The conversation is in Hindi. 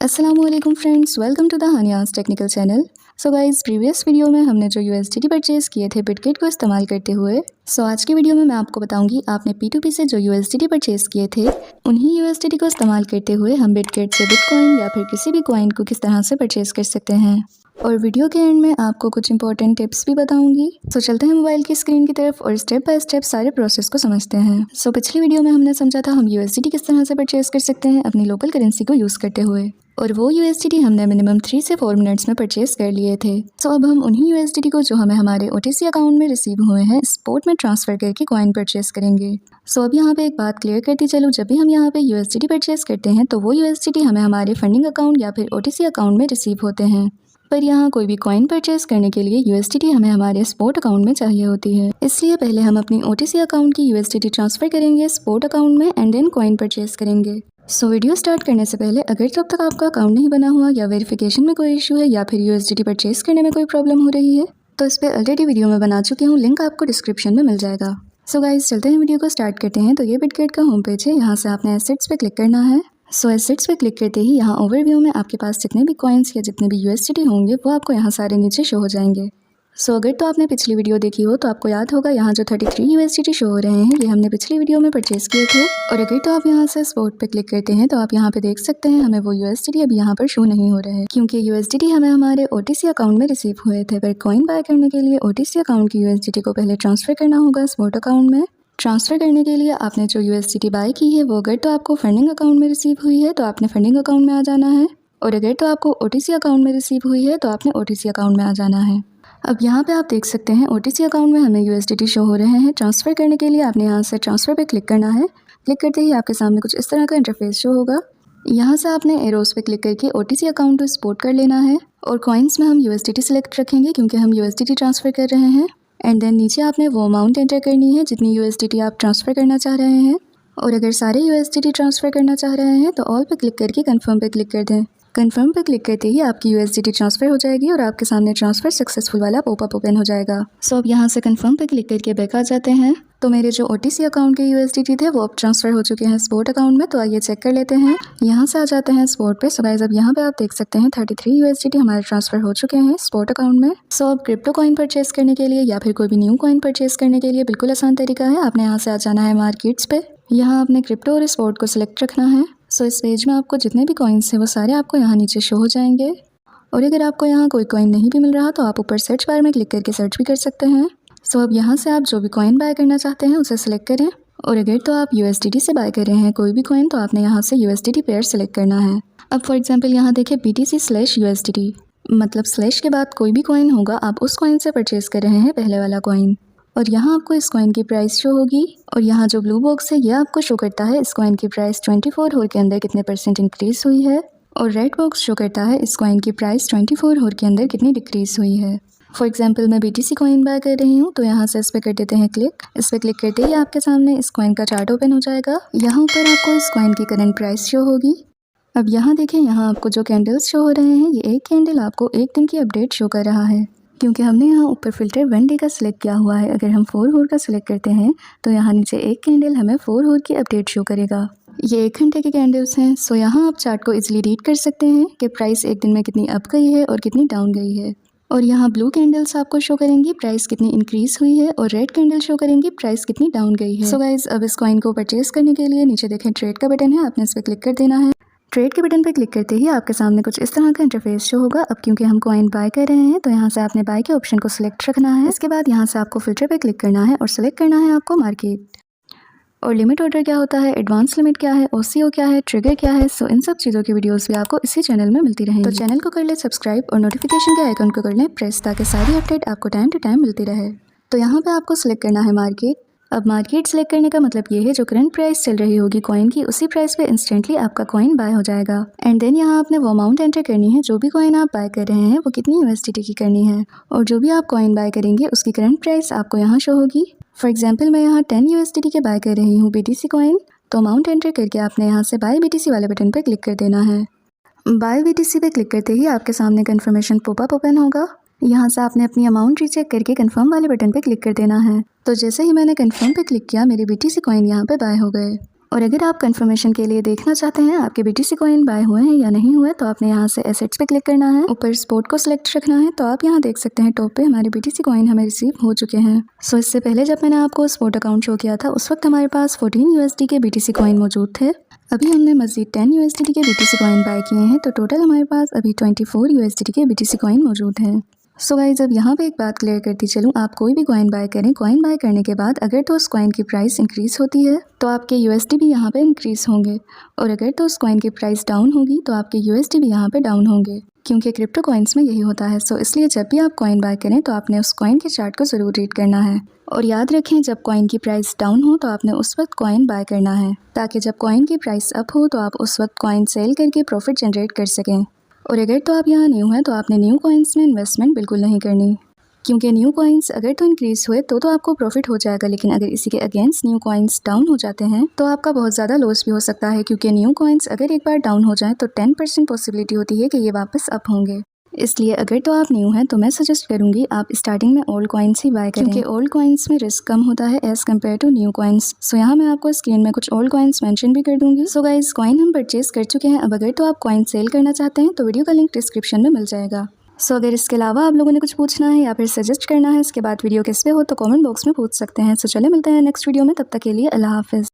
अस्सलामुअलैकुम friends, welcome to the Hania's technical channel. So guys, previous video में हमने जो USDT परचेज़ किए थे बिटकिट को इस्तेमाल करते हुए, आज की वीडियो में मैं आपको बताऊंगी आपने P2P से जो USDT परचेज़ किए थे उन्हीं USDT को इस्तेमाल करते हुए हम बिटकिट से बिटकॉइन या फिर किसी भी कॉइन को किस तरह से परचेज़ कर सकते हैं। और वीडियो के एंड में आपको कुछ इंपॉर्टेंट टिप्स भी बताऊंगी। चलते हैं मोबाइल की स्क्रीन की तरफ और स्टेप बाय स्टेप सारे प्रोसेस को समझते हैं। पिछली वीडियो में हमने समझा था हम USDT किस तरह से परचेज़ कर सकते हैं अपनी लोकल करेंसी को यूज़ करते हुए, और वो USDT हमने मिनिमम 3 से 4 मिनट्स में परचेज़ कर लिए थे। अब हम उन्हीं USDT को जो हमें हमारे OTC अकाउंट में रिसीव हुए हैं स्पॉट में ट्रांसफ़र करके कॉइन परचेज़ करेंगे। अब यहाँ पे एक बात क्लियर करती चलूँ, जब भी हम यहाँ पे USDT परचेज़ करते हैं तो वो USDT हमें हमारे फंडिंग अकाउंट या फिर OTC अकाउंट में रिसीव होते हैं, पर यहाँ कोई भी कॉइन परचेज़ करने के लिए USDT हमें हमारे स्पॉट अकाउंट में चाहिए होती है। इसलिए पहले हम अपनी OTC अकाउंट की USDT ट्रांसफ़र करेंगे स्पॉट अकाउंट में एंड देन कॉइन परचेज़ करेंगे। वीडियो स्टार्ट करने से पहले अगर जब तक आपका अकाउंट नहीं बना हुआ या वेरिफिकेशन में कोई इशू है या फिर USDT परचेज़ करने में कोई प्रॉब्लम हो रही है तो इस पर ऑलरेडी वीडियो में बना चुकी हूँ, लिंक आपको डिस्क्रिप्शन में मिल जाएगा। गाइस, चलते हैं वीडियो को स्टार्ट करते हैं। तो ये बिटकिट का होम पेज है, यहाँ से आपने एसेट्स पे क्लिक करना है। एसेट्स पे क्लिक करते ही यहाँ ओवरव्यू में आपके पास जितने भी कॉइन्स या जितने भी USDT होंगे वो आपको यहाँ सारे नीचे शो हो जाएंगे। अगर तो आपने पिछली वीडियो देखी हो तो आपको याद होगा यहाँ जो 33 USDT शो हो रहे हैं ये हमने पिछली वीडियो में परचेज़ किए थे। और अगर तो आप यहाँ से स्पॉट पे क्लिक करते हैं तो आप यहाँ पे देख सकते हैं हमें वो USDT अभी यहाँ पर शो नहीं हो रहे हैं, क्योंकि USDT हमें हमारे OTC अकाउंट में रिसीव हुए थे। पर कॉइन बाय करने के लिए OTC अकाउंट की USDT को पहले ट्रांसफ़र करना होगा स्पॉट अकाउंट में। ट्रांसफ़र करने के लिए आपने जो USDT बाय की है वो अगर तो आपको फंडिंग अकाउंट में रिसीव हुई है तो आपने फंडिंग अकाउंट में आ जाना है, और अगर तो आपको OTC अकाउंट में रिसीव हुई है तो आपने OTC अकाउंट में आ जाना है। अब यहाँ पे आप देख सकते हैं OTC अकाउंट में हमें USDT शो हो रहे हैं। ट्रांसफ़र करने के लिए आपने यहाँ से ट्रांसफ़र पे क्लिक करना है। क्लिक करते ही आपके सामने कुछ इस तरह का इंटरफेस शो होगा। यहाँ से आपने एरोस पे क्लिक करके OTC अकाउंट को स्पॉट कर लेना है, और कॉइन्स में हम USDT सेलेक्ट रखेंगे क्योंकि हम USDT ट्रांसफ़र कर रहे हैं। एंड देन नीचे आपने वो अमाउंट एंटर करनी है जितनी USDT आप ट्रांसफ़र करना चाह रहे हैं, और अगर सारे USDT ट्रांसफ़र करना चाह रहे हैं तो ऑल पे क्लिक करके कन्फर्म पे क्लिक कर दें। कन्फर्म पे क्लिक करते ही आपकी USDT ट्रांसफ़र हो जाएगी और आपके सामने ट्रांसफ़र सक्सेसफुल वाला पॉपअप ओपन हो जाएगा। अब यहाँ से कन्फर्म पे क्लिक करके बैक आ जाते हैं। तो मेरे जो OTC अकाउंट के USDT थे वो अब ट्रांसफ़र हो चुके हैं स्पॉट अकाउंट में, तो आइए चेक कर लेते हैं। यहाँ से आ जाते हैं स्पॉट पे। गाइस, अब यहाँ पे आप देख सकते हैं 33 USDT हमारे ट्रांसफ़र हो चुके हैं स्पॉट अकाउंट में। अब क्रिप्टो कॉइन परचेज़ करने के लिए या फिर कोई भी न्यू कॉइन परचेज़ करने के लिए बिल्कुल आसान तरीका है। आपने यहाँ से आ जाना है मार्केट्स पे। यहाँ आपने क्रिप्टो और स्पॉट को सिलेक्ट रखना है। इस पेज में आपको जितने भी कॉइन्स हैं वो सारे आपको यहाँ नीचे शो हो जाएंगे, और अगर आपको यहाँ कोई कॉइन नहीं भी मिल रहा तो आप ऊपर सर्च बार में क्लिक करके सर्च भी कर सकते हैं। अब यहाँ से आप जो भी कॉइन बाय करना चाहते हैं उसे सिलेक्ट करें, और अगर तो आप USDT से बाय कर रहे हैं कोई भी कॉइन तो आपने यहाँ से USDT पेयर सेलेक्ट करना है। अब फॉर एग्जाम्पल यहाँ देखिए BTC/USDT, मतलब स्लैश के बाद कोई भी कॉइन होगा आप उस कॉइन से परचेज़ कर रहे हैं पहले वाला कॉइन, और यहाँ आपको इस कॉइन की प्राइस शो होगी। और यहाँ जो ब्लू बॉक्स है ये आपको शो करता है इस कॉइन की प्राइस 24 होर के अंदर कितने % इंक्रीज़ हुई है, और रेड बॉक्स शो करता है इस कॉइन की प्राइस 24 होर के अंदर कितनी डिक्रीज़ हुई है। फॉर एग्जांपल मैं BTC कॉइन बाय कर रही हूँ तो यहाँ से इस पर कर देते हैं क्लिक। इस पर क्लिक करते ही आपके सामने इस कॉइन का चार्ट ओपन हो जाएगा। यहाँ ऊपर आपको इस कॉइन की करंट प्राइस शो होगी। अब यहाँ देखें, यहाँ आपको जो कैंडल्स शो हो रहे हैं ये एक कैंडल आपको एक दिन की अपडेट शो कर रहा है, क्योंकि हमने यहाँ ऊपर फिल्टर 1 डे का सिलेक्ट किया हुआ है। अगर हम 4 होर का सिलेक्ट करते हैं तो यहाँ नीचे एक कैंडल हमें 4 होर की अपडेट शो करेगा। ये 1 घंटे के कैंडल्स हैं। यहाँ आप चार्ट को इजीली रीड कर सकते हैं कि प्राइस एक दिन में कितनी अप गई है और कितनी डाउन गई है। और यहाँ ब्लू कैंडल्स आपको शो करेंगी प्राइस कितनी इंक्रीज़ हुई है, और रेड कैंडल शो करेंगी प्राइस कितनी डाउन गई है। गाइस, अब इस कॉइन को परचेज़ करने के लिए नीचे देखें ट्रेड का बटन है, आपने इस पर क्लिक कर देना है। ट्रेड के बटन पर क्लिक करते ही आपके सामने कुछ इस तरह का इंटरफेस शो होगा। अब क्योंकि हम कॉइन बाय कर रहे हैं तो यहाँ से आपने बाय के ऑप्शन को सिलेक्ट रखना है। इसके बाद यहाँ से आपको फिल्टर पे क्लिक करना है और सिलेक्ट करना है आपको मार्केट। और लिमिट ऑर्डर क्या होता है, एडवांस लिमिट क्या है, OCO क्या है, ट्रिगर क्या है, इन सब चीज़ों की वीडियोस भी आपको इसी चैनल में मिलती रहेंगी। तो चैनल को कर ले सब्सक्राइब और नोटिफिकेशन के आइकन को कर लें प्रेस, ताकि सारी अपडेट आपको टाइम टू टाइम मिलती रहे। तो यहाँ पे आपको सिलेक्ट करना है मार्केट। अब मार्केट सेलेक्ट करने का मतलब ये है जो करंट प्राइस चल रही होगी कॉइन की उसी प्राइस पे इंस्टेंटली आपका कॉइन बाय हो जाएगा। एंड देन यहाँ आपने वो अमाउंट एंटर करनी है जो भी कॉइन आप बाय कर रहे हैं वो कितनी USDT की करनी है, और जो भी आप कॉइन बाय करेंगे उसकी करंट प्राइस आपको यहाँ शो होगी। फॉर एग्जाम्पल मैं यहाँ 10 USDT के बाय कर रही हूँ BTC कॉइन, तो अमाउंट एंटर करके आपने यहाँ से बाय BTC वाले बटन पर क्लिक कर देना है। बाय BTC पे क्लिक करते ही आपके सामने कन्फर्मेशन पॉपअप ओपन होगा। यहाँ से आपने अपनी अमाउंट रीचेक करके कंफर्म वाले बटन पे क्लिक कर देना है। तो जैसे ही मैंने कंफर्म पे क्लिक किया मेरे BTC कॉइन यहाँ पे बाय हो गए। और अगर आप कंफर्मेशन के लिए देखना चाहते हैं आपके BTC कॉइन बाय हुए हैं या नहीं हुए तो आपने यहाँ से एसेट्स पे क्लिक करना है, ऊपर स्पोर्ट को सिलेक्ट रखना है। तो आप यहाँ देख सकते हैं टॉप पे हमारे BTC कॉइन हमें रिसीव हो चुके हैं। सो इससे पहले जब मैंने आपको स्पोर्ट अकाउंट शो किया था उस वक्त हमारे पास 14 USD के BTC कॉइन मौजूद थे। अभी हमने मजीद 10 USD के BTC कॉइन बाय किए हैं, तो टोटल हमारे पास अभी 24 USD के BTC कॉइन मौजूद हैं। सो गाइज अब यहाँ पे एक बात क्लियर करती चलूँ, आप कोई भी कॉइन बाय करें, कॉइन बाय करने के बाद अगर तो उस कॉइन की प्राइस इंक्रीज़ होती है तो आपके USD भी यहाँ पे इंक्रीज़ होंगे, और अगर तो उस कॉइन की प्राइस डाउन होगी तो आपके USD भी यहाँ पे डाउन होंगे, क्योंकि क्रिप्टो कॉइन्स में यही होता है। सो इसलिए जब भी आप कॉइन बाय करें तो आपने उस कॉइन के चार्ट को ज़रूर रीड करना है, और याद रखें जब कॉइन की प्राइस डाउन हो तो आपने उस वक्त कॉइन बाय करना है, ताकि जब कॉइन की प्राइस अप हो तो आप उस वक्त कॉइन सेल करके प्रॉफिट जनरेट कर सकें। और अगर तो आप यहाँ न्यू हैं तो आपने न्यू कॉइन्स में इन्वेस्टमेंट बिल्कुल नहीं करनी, क्योंकि न्यू कॉइन्स अगर तो इंक्रीज़ हुए तो आपको प्रॉफिट हो जाएगा, लेकिन अगर इसी के अगेंस्ट न्यू कॉइन्स डाउन हो जाते हैं तो आपका बहुत ज़्यादा लॉस भी हो सकता है, क्योंकि न्यू कॉइन्स अगर एक बार डाउन हो जाएं तो 10% पॉसिबिलिटी होती है कि ये वापस अप होंगे। इसलिए अगर तो आप न्यू हैं तो मैं सजेस्ट करूंगी आप स्टार्टिंग में ओल्ड कॉइन्स ही बाय करें, क्योंकि ओल्ड कॉइन्स में रिस्क कम होता है as compare to new coins. So यहाँ मैं आपको स्क्रीन में कुछ ओल्ड कॉइन्स मेंशन भी कर दूंगी। सो गाइस कॉइन हम परचेज कर चुके हैं। अब अगर तो आप कॉइन सेल करना चाहते हैं तो वीडियो का लिंक डिस्क्रिप्शन में मिल जाएगा। सो अगर इसके अलावा आप लोगों ने कुछ पूछना है या फिर सजेस्ट करना है इसके बाद वीडियो किस पे हो तो कमेंट बॉक्स में पूछ सकते हैं। सो चले मिलते हैं नेक्स्ट वीडियो में, तब तक के लिए अल्लाह हाफिज़।